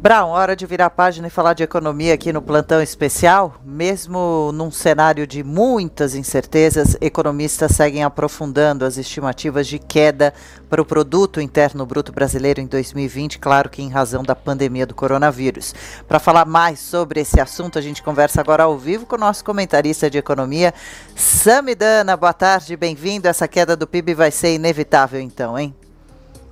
Brown, hora de virar a página e falar de economia aqui no Plantão Especial. Mesmo num cenário de muitas incertezas, economistas seguem aprofundando as estimativas de queda para o Produto Interno Bruto Brasileiro em 2020, claro que em razão da pandemia do coronavírus. Para falar mais sobre esse assunto, a gente conversa agora ao vivo com o nosso comentarista de economia, Samidana. Boa tarde, bem-vindo. Essa queda do PIB vai ser inevitável então, hein?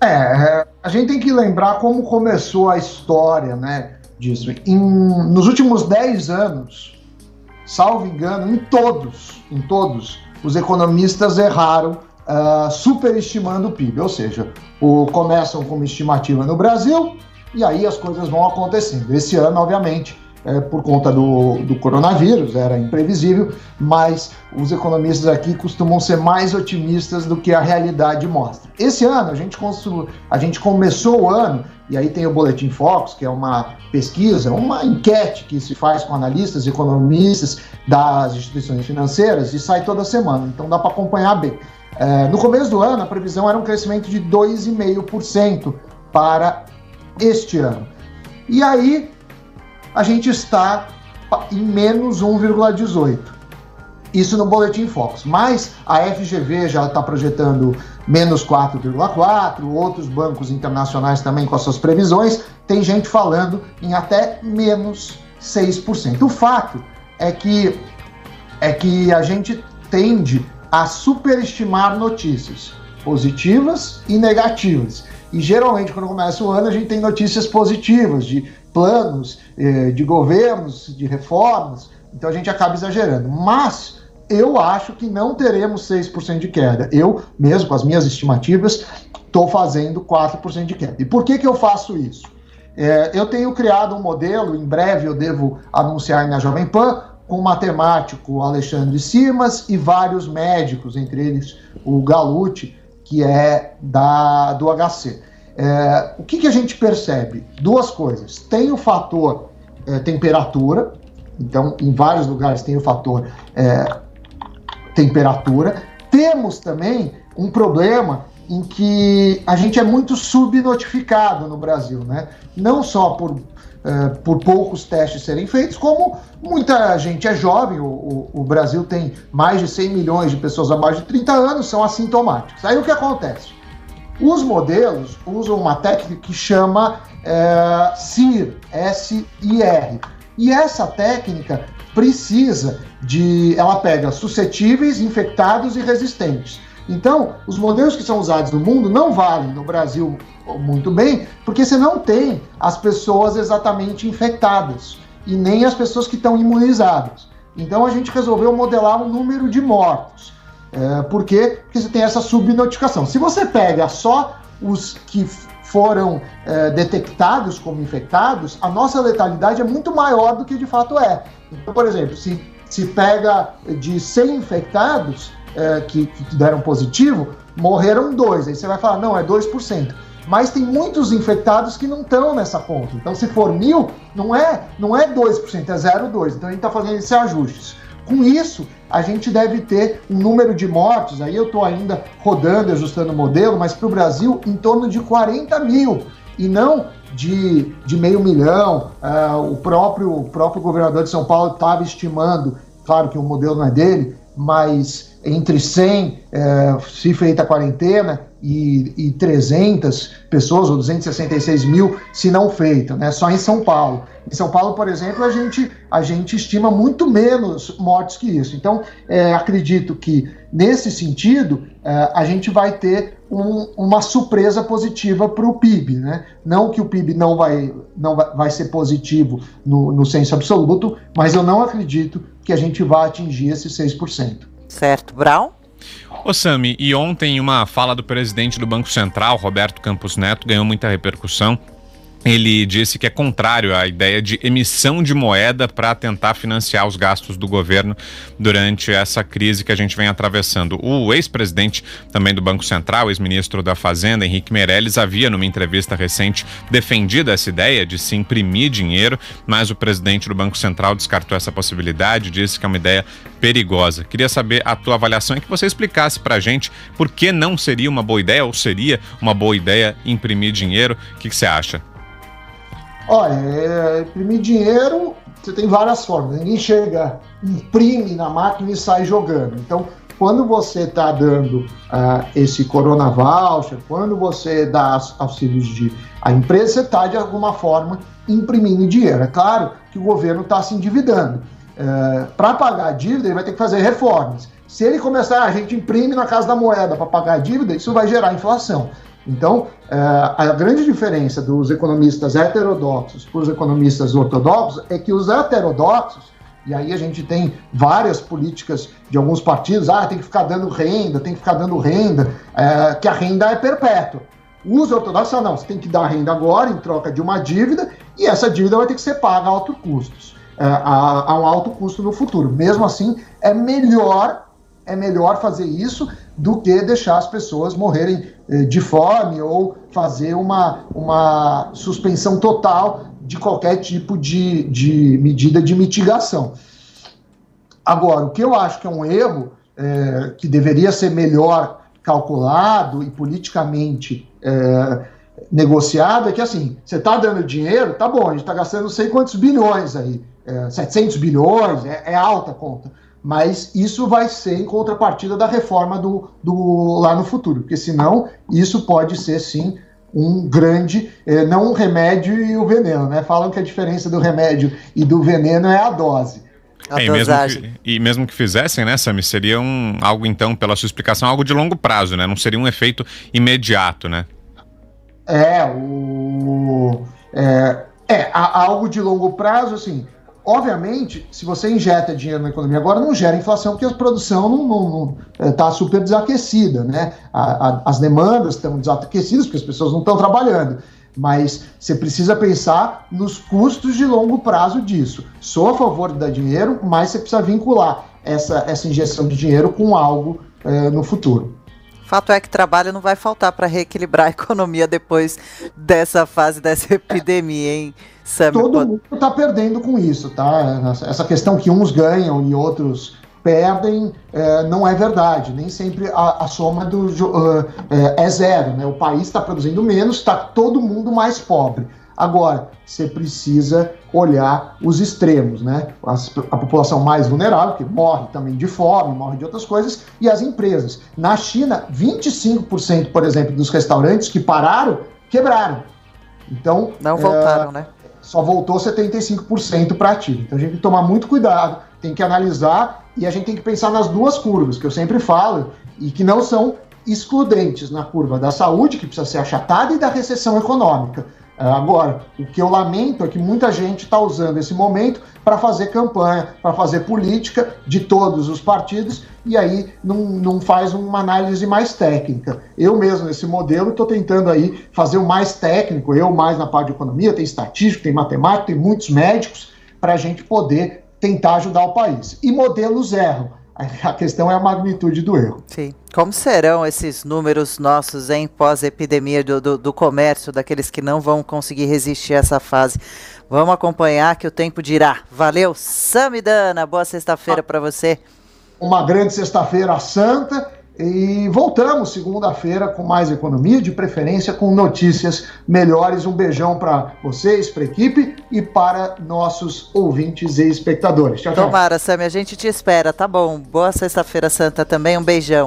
A gente tem que lembrar como começou a história, né, disso. Nos últimos 10 anos, salvo engano, em todos, os economistas erraram superestimando o PIB. Ou seja, começam com uma estimativa no Brasil e aí as coisas vão acontecendo. Esse ano, obviamente, por conta do coronavírus, era imprevisível, mas os economistas aqui costumam ser mais otimistas do que a realidade mostra. Esse ano, a gente começou o ano, e aí tem o Boletim Focus, que é uma pesquisa, uma enquete que se faz com analistas e economistas das instituições financeiras e sai toda semana, então dá para acompanhar bem. No começo do ano, a previsão era um crescimento de 2,5% para este ano. E aí, a gente está em menos 1,18%. Isso no Boletim Focus. Mas a FGV já está projetando menos 4,4%, outros bancos internacionais também com as suas previsões. Tem gente falando em até menos 6%. O fato é que a gente tende a superestimar notícias positivas e negativas. E geralmente, quando começa o ano, a gente tem notícias positivas de planos, de governos, de reformas, então a gente acaba exagerando. Mas eu acho que não teremos 6% de queda. Eu, mesmo com as minhas estimativas, estou fazendo 4% de queda. E por que eu faço isso? Eu tenho criado um modelo, em breve eu devo anunciar na Jovem Pan, com o matemático Alexandre Simas e vários médicos, entre eles o Gallucci, que é do HC. O que a gente percebe? Duas coisas. Tem o fator temperatura, então em vários lugares tem o fator temperatura. Temos também um problema em que a gente é muito subnotificado no Brasil, né? Não só por poucos testes serem feitos, como muita gente é jovem. O Brasil tem mais de 100 milhões de pessoas abaixo de 30 anos, são assintomáticos. Aí o que acontece? Os modelos usam uma técnica que chama SIR, S-I-R. E essa técnica ela pega suscetíveis, infectados e resistentes. Então, os modelos que são usados no mundo não valem no Brasil muito bem, porque você não tem as pessoas exatamente infectadas e nem as pessoas que estão imunizadas. Então, a gente resolveu modelar um número de mortos. Por quê? Porque você tem essa subnotificação. Se você pega só os que foram detectados como infectados, a nossa letalidade é muito maior do que de fato é. Então, por exemplo, se pega de 100 infectados que deram positivo, morreram 2. Aí você vai falar, não, é 2%. Mas tem muitos infectados que não estão nessa conta. Então, se for 1.000, não é 2%, é 0,2%. Então, a gente está fazendo esses ajustes. Com isso, a gente deve ter um número de mortos, aí eu estou ainda rodando, ajustando o modelo, mas para o Brasil, em torno de 40 mil, e não de 500 mil. O próprio governador de São Paulo estava estimando, claro que o modelo não é dele, mas entre 100, se feita a quarentena, e 300 pessoas, ou 266 mil, se não feita, né? Só em São Paulo. Em São Paulo, por exemplo, a gente estima muito menos mortes que isso. Então, acredito que, nesse sentido, a gente vai ter uma surpresa positiva para o PIB, né? Não que o PIB não vai ser positivo no senso absoluto, mas eu não acredito que a gente vá atingir esses 6%. Certo. Brown? Ô Sami, e ontem uma fala do presidente do Banco Central, Roberto Campos Neto, ganhou muita repercussão. Ele disse que é contrário à ideia de emissão de moeda para tentar financiar os gastos do governo durante essa crise que a gente vem atravessando. O ex-presidente também do Banco Central, ex-ministro da Fazenda, Henrique Meirelles, havia numa entrevista recente defendido essa ideia de se imprimir dinheiro, mas o presidente do Banco Central descartou essa possibilidade, disse que é uma ideia perigosa. Queria saber a tua avaliação e que você explicasse para a gente por que não seria uma boa ideia ou seria uma boa ideia imprimir dinheiro. O que você acha? Olha, imprimir dinheiro, você tem várias formas. Ninguém chega, imprime na máquina e sai jogando. Então, quando você está dando esse Corona Voucher, quando você dá auxílios à empresa, você está, de alguma forma, imprimindo dinheiro. É claro que o governo está se endividando. Para pagar a dívida, ele vai ter que fazer reformas. Se ele começar, a gente imprime na Casa da Moeda para pagar a dívida, isso vai gerar inflação. Então, a grande diferença dos economistas heterodoxos para os economistas ortodoxos é que os heterodoxos, e aí a gente tem várias políticas de alguns partidos, tem que ficar dando renda, que a renda é perpétua. Os ortodoxos falam, não, você tem que dar renda agora em troca de uma dívida, e essa dívida vai ter que ser paga a altos custos, a um alto custo no futuro. Mesmo assim, é melhor fazer isso do que deixar as pessoas morrerem de fome ou fazer uma suspensão total de qualquer tipo de medida de mitigação. Agora, o que eu acho que é um erro, que deveria ser melhor calculado e politicamente negociado, é que assim, você está dando dinheiro, tá bom, a gente está gastando não sei quantos bilhões aí, 700 bilhões, é alta a conta, mas isso vai ser em contrapartida da reforma lá no futuro, porque senão isso pode ser sim um grande, não um remédio e o veneno, né? Falam que a diferença do remédio e do veneno é a dose. Mesmo que fizessem, né, Sami, seria algo então, pela sua explicação, algo de longo prazo, né? Não seria um efeito imediato, né? Algo de longo prazo, assim. Obviamente, se você injeta dinheiro na economia agora, não gera inflação, porque a produção não está super desaquecida, né? As demandas estão desaquecidas, porque as pessoas não estão trabalhando. Mas você precisa pensar nos custos de longo prazo disso. Sou a favor de dar dinheiro, mas você precisa vincular essa injeção de dinheiro com algo no futuro. Fato é que trabalho não vai faltar para reequilibrar a economia depois dessa fase dessa epidemia, hein, Sami? Todo mundo está perdendo com isso, tá? Essa questão que uns ganham e outros perdem não é verdade. Nem sempre a soma é zero, né? O país está produzindo menos, está todo mundo mais pobre. Agora, você precisa olhar os extremos, né? A população mais vulnerável, que morre também de fome, morre de outras coisas, e as empresas. Na China, 25%, por exemplo, dos restaurantes que pararam, quebraram. Então, não voltaram, né? Só voltou 75% para ativo. Então a gente tem que tomar muito cuidado, tem que analisar, e a gente tem que pensar nas duas curvas, que eu sempre falo, e que não são excludentes, na curva da saúde, que precisa ser achatada, e da recessão econômica. Agora, o que eu lamento é que muita gente está usando esse momento para fazer campanha, para fazer política de todos os partidos, e aí não faz uma análise mais técnica. Eu mesmo, nesse modelo, estou tentando aí fazer o mais técnico, eu mais na parte de economia, tem estatístico, tem matemática, tem muitos médicos, para a gente poder tentar ajudar o país. E modelos erram. A questão é a magnitude do erro. Sim. Como serão esses números nossos em pós-epidemia do comércio, daqueles que não vão conseguir resistir a essa fase? Vamos acompanhar que o tempo dirá. Valeu, Samidana. Boa sexta-feira para você. Uma grande sexta-feira santa. E voltamos segunda-feira com mais economia, de preferência com notícias melhores. Um beijão para vocês, para a equipe e para nossos ouvintes e espectadores. Tchau, tchau. Tomara, Sami, a gente te espera, tá bom. Boa sexta-feira santa também, um beijão.